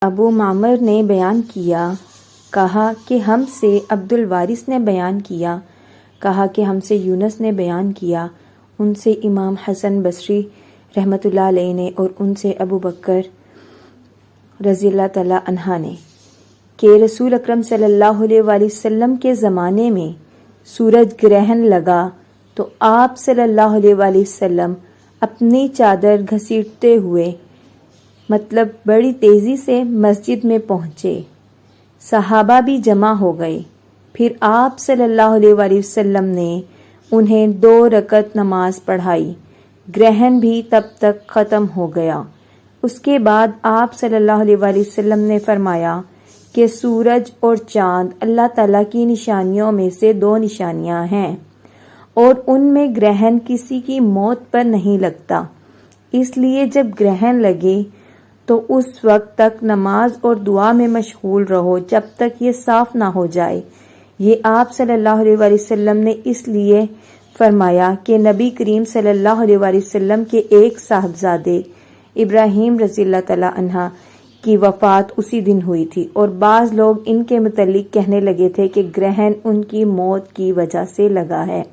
ابو معمر نے بیان کیا، کہا کہ ہم سے عبد الوارث نے بیان کیا، کہا کہ ہم سے یونس نے بیان کیا، ان سے امام حسن بصری رحمۃ اللہ علیہ نے، اور ان سے ابو بکر رضی اللہ تعالی عنہ نے، کہ رسول اکرم صلی اللہ علیہ وآلہ وسلم کے زمانے میں سورج گرہن لگا تو آپ صلی اللہ علیہ وآلہ وسلم اپنی چادر گھسیٹتے ہوئے، مطلب بڑی تیزی سے مسجد میں پہنچے۔ صحابہ بھی جمع ہو گئے۔ پھر آپ صلی اللہ علیہ وآلہ وسلم نے انہیں 2 رکعت نماز پڑھائی، گرہن بھی تب تک ختم ہو گیا۔ اس کے بعد آپ صلی اللہ علیہ وآلہ وسلم نے فرمایا کہ سورج اور چاند اللہ تعالیٰ کی نشانیوں میں سے 2 نشانیاں ہیں، اور ان میں گرہن کسی کی موت پر نہیں لگتا، اس لیے جب گرہن لگے تو اس وقت تک نماز اور دعا میں مشغول رہو جب تک یہ صاف نہ ہو جائے۔ یہ آپ صلی اللہ علیہ وآلہ وسلم نے اس لیے فرمایا کہ نبی کریم صلی اللہ علیہ وآلہ وسلم کے ایک صاحبزادے ابراہیم رضی اللہ تعالی عنہ کی وفات اسی دن ہوئی تھی، اور بعض لوگ ان کے متعلق کہنے لگے تھے کہ گرہن ان کی موت کی وجہ سے لگا ہے۔